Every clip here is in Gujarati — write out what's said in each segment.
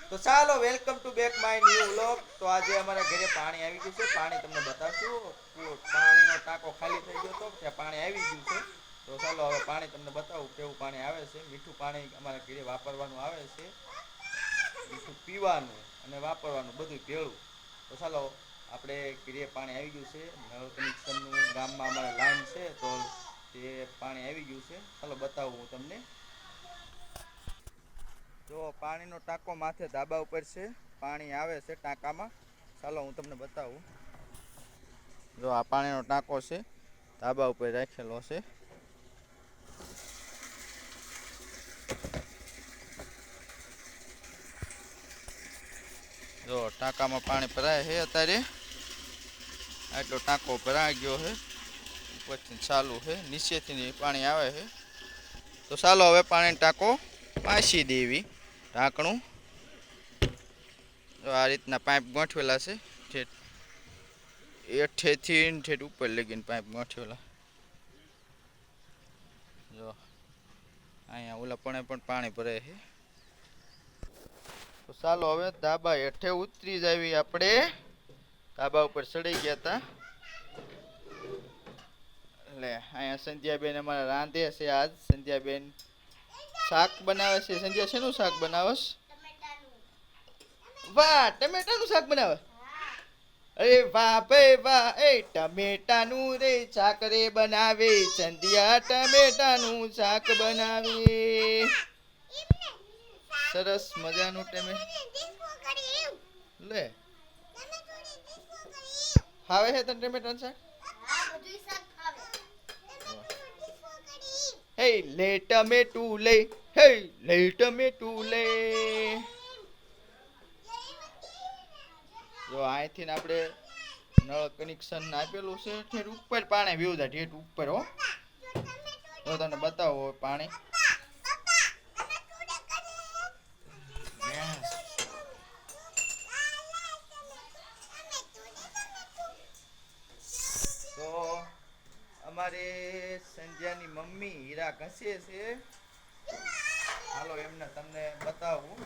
તો ચાલો welcome to back my new vlog. તો આજે અમારા ઘરે પાણી આવી ગયું છે. પાણી તમને બતાવશું. પાણીનો ટાંકો ખાલી થઈ ગયો તો ત્યાં પાણી આવી ગયું છે. તો ચાલો હવે પાણી તમને બતાવું કેવું પાણી આવે છે. મીઠું પાણી અમારા ઘરે વાપરવાનું આવે છે. મીઠું પીવાનું અને વાપરવાનું બધું ભેળું. તો ચાલો આપણે ઘરે પાણી આવી ગયું છે. નળ કનેક્શનનું ગામમાં અમારે લાઈન છે તો તે પાણી આવી ગયું છે. ચાલો બતાવું હું તમને. જો પાણીનો ટાંકો માથે ધાબા ઉપર છે. પાણી આવે છે ટાંકામાં. ચાલો હું તમને બતાવું. જો આ પાણીનો ટાંકો છે, ધાબા ઉપર રાખેલો છે. જો ટાંકામાં પાણી ભરાય છે અત્યારે. આટલો ટાંકો ભરાઈ ગયો છે. ઉપરથી ચાલુ છે, નીચેથી પાણી આવે છે. તો ચાલો હવે પાણીનો ટાંકો પાછી દેવી. ઢાંકણું આ રીતના પાઇપ ગોઠવેલા છે. ઠેઠ હેઠેથી ઠેઠ ઉપર લગીને પાઇપ ગોઠવેલા. જો અહીંયા ઓલા પણ પાણી ભરાય છે. તો ચાલો હવે ધાબા હેઠે ઉતરી જાવી આપણે. ધાબા ઉપર ચડી ગયા હતા. એટલે અહીંયા સંધ્યાબેન અમારા રાંધે છે. આજ સંધ્યાબેન શાક બનાવે છે. સંધ્યા શેનું શાક બનાવસ? વાહ, ટમેટાનું શાક બનાવે. અરે વાહ ભાઈ વાહ. એ ટમેટાનું રે શાક રે બનાવે સંધ્યા. ટમેટાનું શાક બનાવે. સરસ મજાનું લે હાવે છે તને ટમેટાનું શાક? હે લે ટમેટું લે, હે લે ટમેટું લે. જો અહીંથી આપણે નળ કનેક્શન આપેલું છે. ઠેઠ ઉપર પાણી વ્યુ જાય. ઠેઠ ઉપર હો. તો તને બતાવો પાણી. તો અમારે સંધ્યાની મમ્મી હીરા ઘસે છે. હાલો એમને તમને બતાવું.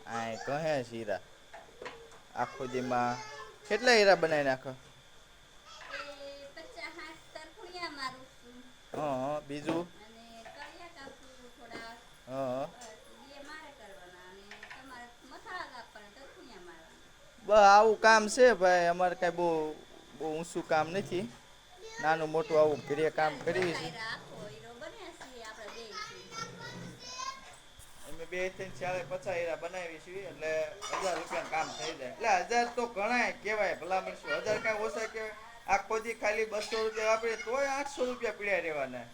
આ કહે છે હીરા. આખો દીમાં કેટલા હીરા બનાવી નાખો? હા, બીજું? હા, બસ આવું કામ છે ભાઈ. અમારે કઈ બહુ ઊંચું કામ નથી. નાનું મોટું આવું ઘરે કામ કરીએ છીએ. અમે 2-3-4-50 હીરા બનાવી છીએ. એટલે 1000 રૂપિયા કામ થઈ જાય. એટલે 1000 તો ઘણા કેવાય. ભલા મળશું 1000 કઈ ઓછા કેવાય? આખો દી ખાલી 200 રૂપિયા વાપરીએ તોય 800 રૂપિયા પીડ્યા રહેવાના.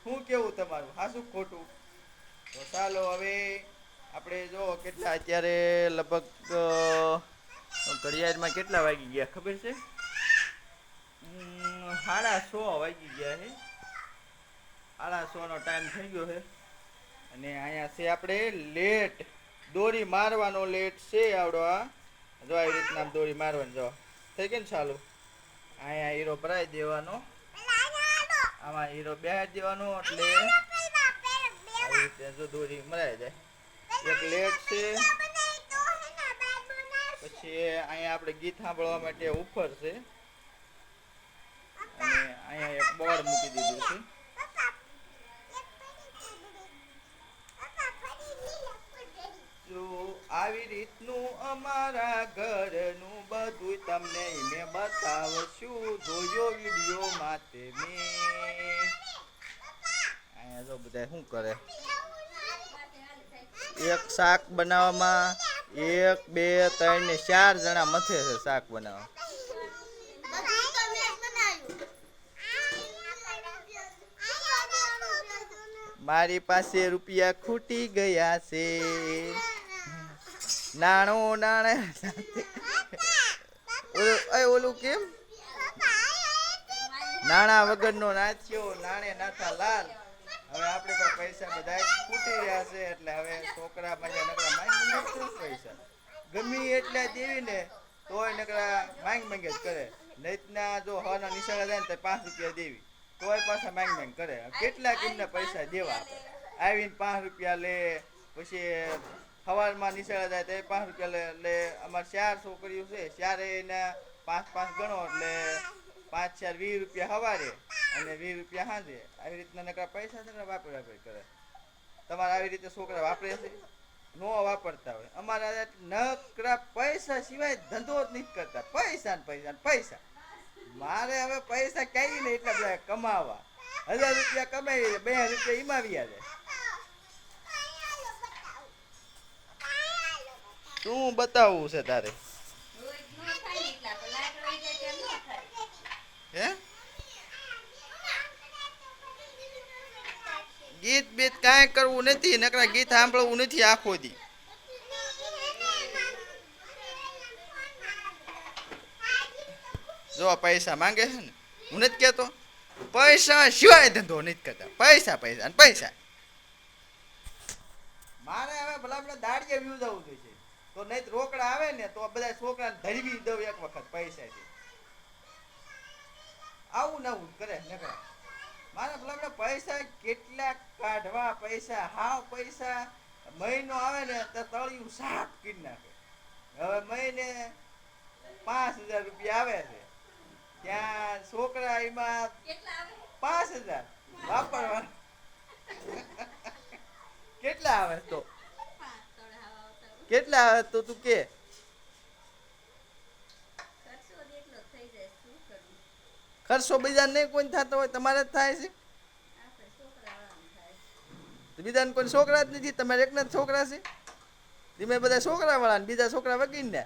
શું કેવું તમારું? હાસું ખોટું? તો ચાલો હવે આપણે જો કેટલા અત્યારે લગભગ ઘડિયાળમાં કેટલા વાગી ગયા ખબર છે? 6:30 વાગી ગયા છે. 6:30 નો ટાઈમ થઈ ગયો છે. અને અહીંયા છે આપણે લેટ. દોરી મારવાનો લેટ છે આવડો. આ જો આવી રીતના દોરી મારવાની. જો થઈ ગઈ ને ચાલુ. અહીંયા હીરો ભરાઈ દેવાનો. આમાં હીરો બેહાડી દેવાનો એટલે આવી રીતે જો દોરી મરાઈ જાય. એક લેટ છે. પછી અહીંયા આપણે ગીત સાંભળવા માટે ઉફર છે. અને અહીંયા એક બોર્ડ મૂકી દીધું છે. જો આવી રીતનું અમારા ઘરનું બધું તમને મેં બતાવશું. જોયો વિડીયો માટે મેં. અહીંયા જો બધા શું કરે. એક શાક બનાવવામાં 1 2 3 ને 4 જણા મથે છે શાક બનાવવા. મારી પાસે રૂપિયા ખૂટી ગયા છે. નાણે ઓલું કેમ નાણા વગરનો નાચ્યો નાણે નાથા લાલ. હવે આપણે પાસે પૈસા બધા ખૂટી રહ્યા છે. એટલે હવે છોકરા મજા નકરા માંગ પૈસા ગમી એટલા દેવી ને તોય નકરા માંગ જ કરે. નૈતના જો હવાના નિશાળા જાય ને તો 5 રૂપિયા દેવી તોય પાછા માંગ કરે. કેટલા કેમને પૈસા દેવા? આવીને 5 રૂપિયા લે, પછી સવારમાં નિશાળે જાય તો 5 રૂપિયા લે. એટલે અમારે 4 છોકરીઓ છે, 4 એના 5 ગણો એટલે 5 4 20 રૂપિયા સવારે અને 20 રૂપિયા સાંજે. આવી રીતના નકરા પૈસા છે ને વાપરી કરે. તમારે આવી રીતે છોકરા વાપરે છે? નો વાપરતા હોય. અમારા નકરા પૈસા સિવાય ધંધો જ નથી કરતા. પૈસા ને પૈસા ને પૈસા. મારે હવે પૈસા કઈ નહીં એટલા બધા કમાવા. 1000 રૂપિયા કમાઈ 2 રૂપિયા ઈમાવ્યા છે. શું બતાવવું છે તારે? હે ગીત બીત કાંઈ કરવું નથી, નકરા ગીત સાંભળવું નથી આખો દી. જો પૈસા માંગે છે ને, હું નથી કહેતો પૈસા સિવાય ધંધો નથી કરતા. પૈસા પૈસા અને પૈસા. મારે હવે ભલા ભલા દાડિયા વ્યૂ જવું જોઈએ. તો નહીં રોકડા આવે ને તો બધા છોકરાને ધરવી દઉં એક વખત પૈસાથી. આવું નવું કરે નકરા. મારે ભલા પૈસા કેટલા કાઢવા, પૈસા હાવ પૈસા મહિનો આવે ને તો તળિયું સાફ કરી નાખે. હવે મહિને 5000 રૂપિયા આવે છે, ત્યાં છોકરા એમાં 5000 વાપરવા. કેટલા આવે તો? કેટલા આવે તો તું કે? ખર્ચો બીજા નહીં કોઈ થતો હોય, તમારે જ થાય છે. બીજાને કોઈ છોકરા જ નથી, તમારે એકના જ છોકરા છે. તમે બધા છોકરા વાળા બીજા છોકરા વગીને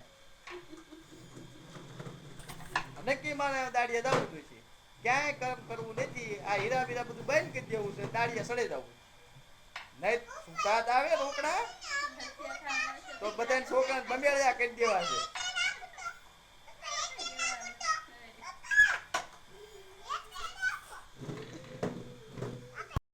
નક્કી મારે દાડિયા જવું જોઈએ. ક્યાંય કામ કરવું નથી. આ હીરા બીરા બધું બંધ કરી દેવું છે, દાડિયા સડે જવું. નહીં સુતાદ આવે રોકડા તો બધા છોકરા બમેડ્યા કરી દેવા છે.